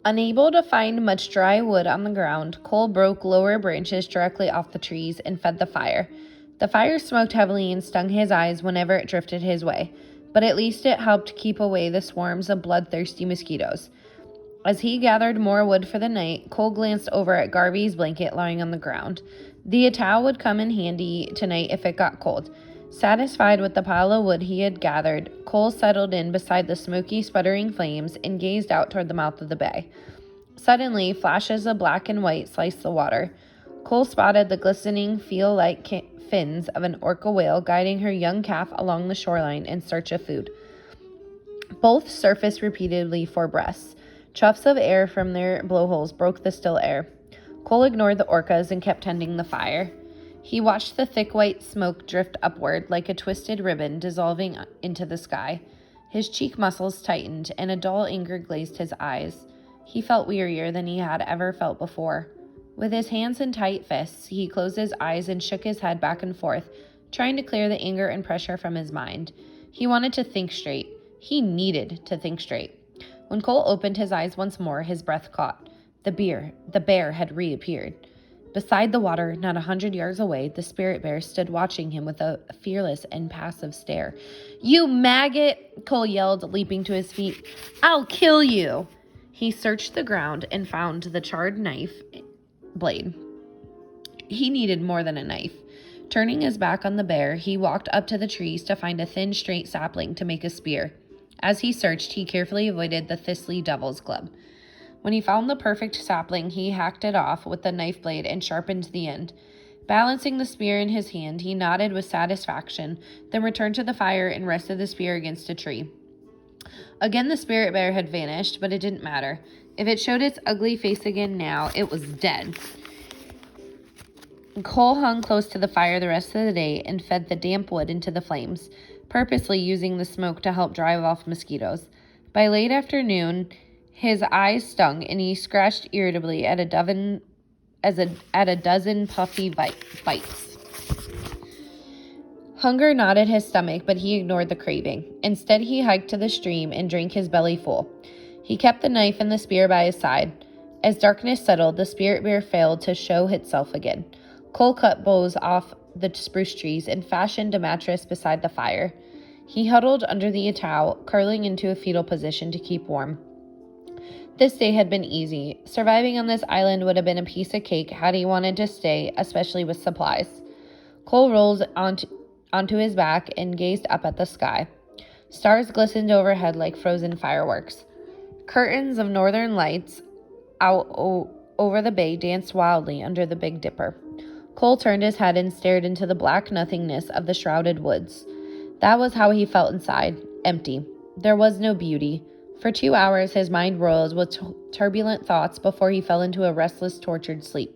Unable to find much dry wood on the ground, Cole broke lower branches directly off the trees and fed the fire. The fire smoked heavily and stung his eyes whenever it drifted his way, but at least it helped keep away the swarms of bloodthirsty mosquitoes. As he gathered more wood for the night, Cole glanced over at Garvey's blanket lying on the ground. The Atau would come in handy tonight if it got cold. Satisfied with the pile of wood he had gathered, Cole settled in beside the smoky, sputtering flames and gazed out toward the mouth of the bay. Suddenly, flashes of black and white sliced the water. Cole spotted the glistening, feel-like fins of an orca whale guiding her young calf along the shoreline in search of food. Both surfaced repeatedly for breaths. Chuffs of air from their blowholes broke the still air. Cole ignored the orcas and kept tending the fire. He watched the thick white smoke drift upward like a twisted ribbon dissolving into the sky. His cheek muscles tightened, and a dull anger glazed his eyes. He felt wearier than he had ever felt before. With his hands in tight fists, he closed his eyes and shook his head back and forth, trying to clear the anger and pressure from his mind. He wanted to think straight. He needed to think straight. When Cole opened his eyes once more, his breath caught. The bear had reappeared. Beside the water, not 100 yards away, the spirit bear stood watching him with a fearless and passive stare. "You maggot!" Cole yelled, leaping to his feet. "I'll kill you!" He searched the ground and found the charred knife blade. He needed more than a knife. Turning his back on the bear, he walked up to the trees to find a thin, straight sapling to make a spear. As he searched, he carefully avoided the thistly devil's club. When he found the perfect sapling, he hacked it off with the knife blade and sharpened the end. Balancing the spear in his hand, he nodded with satisfaction, then returned to the fire and rested the spear against a tree. Again, the spirit bear had vanished, but it didn't matter. If it showed its ugly face again now, it was dead. Cole hung close to the fire the rest of the day and fed the damp wood into the flames, purposely using the smoke to help drive off mosquitoes. By late afternoon, his eyes stung, and he scratched irritably at a dozen puffy bites. Hunger gnawed his stomach, but he ignored the craving. Instead, he hiked to the stream and drank his belly full. He kept the knife and the spear by his side. As darkness settled, the spirit bear failed to show itself again. Cole cut boughs off the spruce trees and fashioned a mattress beside the fire. He huddled under the Atau, curling into a fetal position to keep warm. This day had been easy. Surviving on this island would have been a piece of cake had he wanted to stay, especially with supplies. Cole rolled onto his back and gazed up at the sky. Stars glistened overhead like frozen fireworks. Curtains of northern lights out over the bay danced wildly under the Big Dipper. Cole turned his head and stared into the black nothingness of the shrouded woods. That was how he felt inside, empty. There was no beauty. For 2 hours, his mind roiled with turbulent thoughts before he fell into a restless, tortured sleep.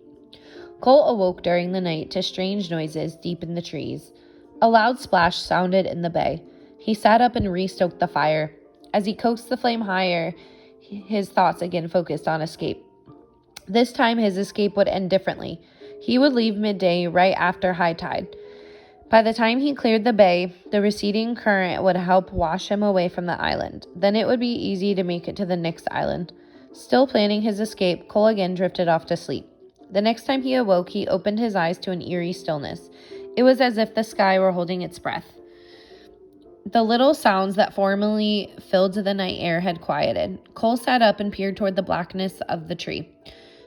Cole awoke during the night to strange noises deep in the trees. A loud splash sounded in the bay. He sat up and restoked the fire. As he coaxed the flame higher, his thoughts again focused on escape. This time, his escape would end differently. He would leave midday right after high tide. By the time he cleared the bay, the receding current would help wash him away from the island. Then it would be easy to make it to the next island. Still planning his escape, Cole again drifted off to sleep. The next time he awoke, he opened his eyes to an eerie stillness. It was as if the sky were holding its breath. The little sounds that formerly filled the night air had quieted. Cole sat up and peered toward the blackness of the tree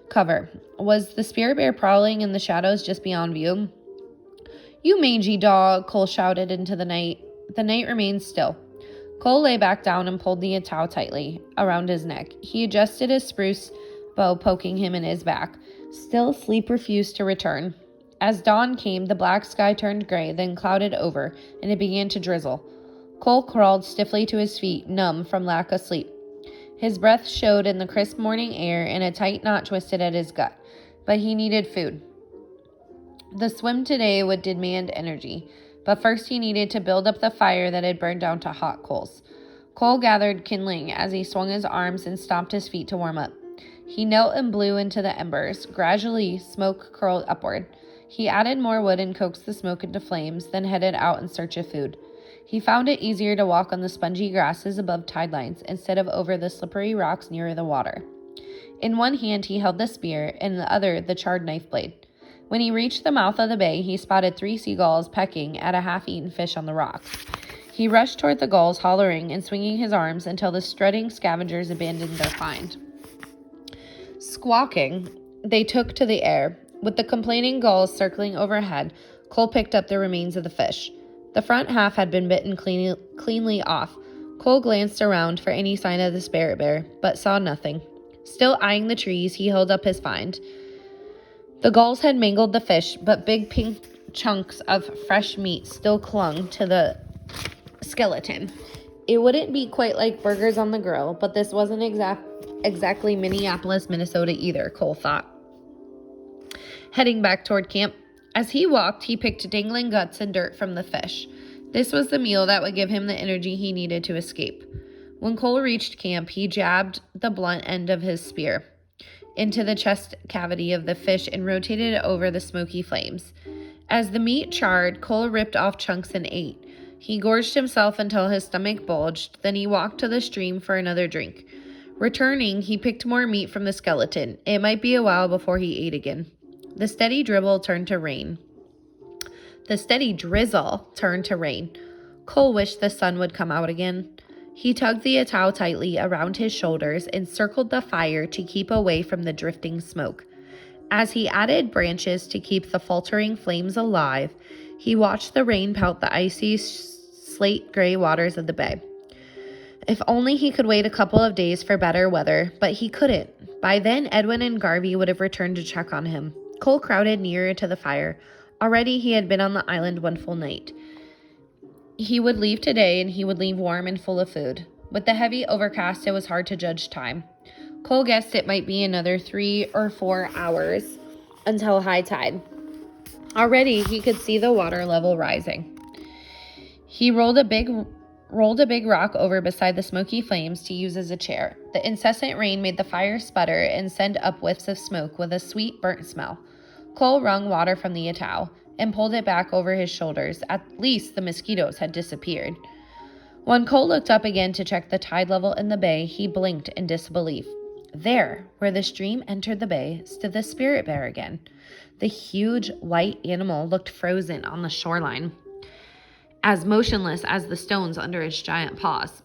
cover. Was the spirit bear prowling in the shadows just beyond view? "You mangy dog," Cole shouted into the night. The night remained still. Cole lay back down and pulled the Atau tightly around his neck. He adjusted his spruce bow, poking him in his back. Still, sleep refused to return. As dawn came, the black sky turned gray, then clouded over, and it began to drizzle. Cole crawled stiffly to his feet, numb from lack of sleep. His breath showed in the crisp morning air, and a tight knot twisted at his gut. But he needed food. The swim today would demand energy, but first he needed to build up the fire that had burned down to hot coals. Cole gathered kindling as he swung his arms and stomped his feet to warm up. He knelt and blew into the embers. Gradually, smoke curled upward. He added more wood and coaxed the smoke into flames, then headed out in search of food. He found it easier to walk on the spongy grasses above tide lines instead of over the slippery rocks nearer the water. In one hand, he held the spear, in the other, the charred knife blade. When he reached the mouth of the bay, he spotted 3 seagulls pecking at a half-eaten fish on the rocks. He rushed toward the gulls, hollering and swinging his arms until the strutting scavengers abandoned their find. Squawking, they took to the air. With the complaining gulls circling overhead, Cole picked up the remains of the fish. The front half had been bitten cleanly off. Cole glanced around for any sign of the spirit bear, but saw nothing. Still eyeing the trees, he held up his find. The gulls had mangled the fish, but big pink chunks of fresh meat still clung to the skeleton. It wouldn't be quite like burgers on the grill, but this wasn't exactly Minneapolis, Minnesota either, Cole thought. Heading back toward camp, as he walked, he picked dangling guts and dirt from the fish. This was the meal that would give him the energy he needed to escape. When Cole reached camp, he jabbed the blunt end of his spear into the chest cavity of the fish and rotated it over the smoky flames. As the meat charred, Cole ripped off chunks and ate. He gorged himself until his stomach bulged, then he walked to the stream for another drink. Returning, he picked more meat from the skeleton. It might be a while before he ate again. The steady drizzle turned to rain. Cole wished the sun would come out again. He tugged the atau tightly around his shoulders and circled the fire to keep away from the drifting smoke. As he added branches to keep the faltering flames alive, he watched the rain pelt the icy slate-gray waters of the bay. If only he could wait a couple of days for better weather, but he couldn't. By then, Edwin and Garvey would have returned to check on him. Cole crowded nearer to the fire. Already he had been on the island one full night. He would leave today, and he would leave warm and full of food. With the heavy overcast, it was hard to judge time. Cole guessed it might be another 3 or 4 hours until high tide. Already he could see the water level rising. He rolled a big rock over beside the smoky flames to use as a chair. The incessant rain made the fire sputter and send up whiffs of smoke with a sweet burnt smell. Cole wrung water from the atau and pulled it back over his shoulders. At least the mosquitoes had disappeared. When Cole looked up again to check the tide level in the bay, he blinked in disbelief. There, where the stream entered the bay, stood the spirit bear again. The huge white animal looked frozen on the shoreline, as motionless as the stones under its giant paws.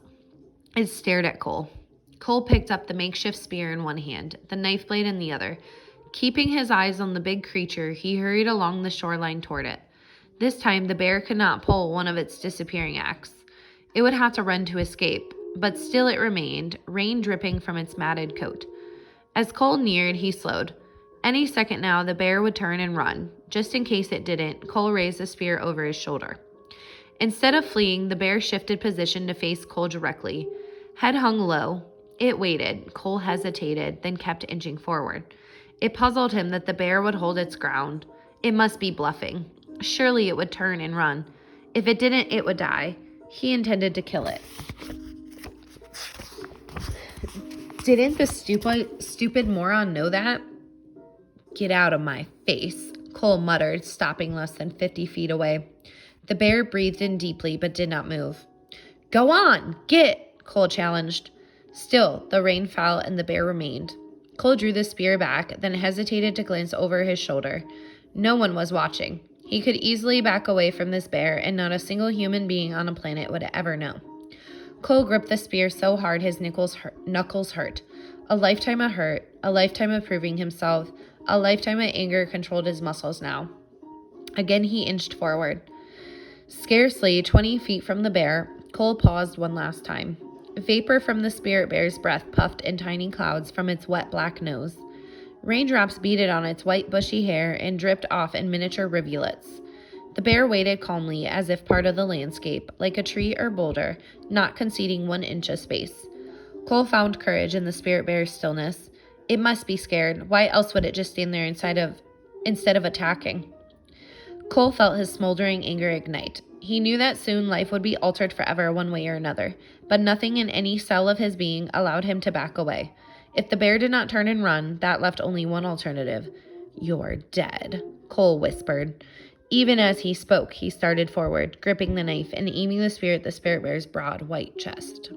It stared at Cole. Cole picked up the makeshift spear in one hand, the knife blade in the other. Keeping his eyes on the big creature, he hurried along the shoreline toward it. This time, the bear could not pull one of its disappearing acts. It would have to run to escape, but still it remained, rain dripping from its matted coat. As Cole neared, he slowed. Any second now, the bear would turn and run. Just in case it didn't, Cole raised the spear over his shoulder. Instead of fleeing, the bear shifted position to face Cole directly. Head hung low. It waited. Cole hesitated, then kept inching forward. It puzzled him that the bear would hold its ground. It must be bluffing. Surely it would turn and run. If it didn't, it would die. He intended to kill it. Didn't the stupid moron know that? Get out of my face, Cole muttered, stopping less than 50 feet away. The bear breathed in deeply but did not move. Go on, get, Cole challenged. Still, the rain fell and the bear remained. Cole drew the spear back, then hesitated to glance over his shoulder. No one was watching. He could easily back away from this bear, and not a single human being on a planet would ever know. Cole gripped the spear so hard his knuckles hurt. A lifetime of hurt, a lifetime of proving himself, a lifetime of anger controlled his muscles now. Again he inched forward. Scarcely 20 feet from the bear, Cole paused one last time. Vapor from the spirit bear's breath puffed in tiny clouds from its wet black nose. Raindrops beaded on its white bushy hair and dripped off in miniature rivulets. The bear waited calmly as if part of the landscape, like a tree or boulder, not conceding 1 inch of space. Cole found courage in the spirit bear's stillness. It must be scared. Why else would it just stand there instead of attacking? Cole felt his smoldering anger ignite. He knew that soon life would be altered forever one way or another, but nothing in any cell of his being allowed him to back away. If the bear did not turn and run, that left only one alternative. You're dead, Cole whispered. Even as he spoke, he started forward, gripping the knife and aiming the spear at the spirit bear's broad white chest.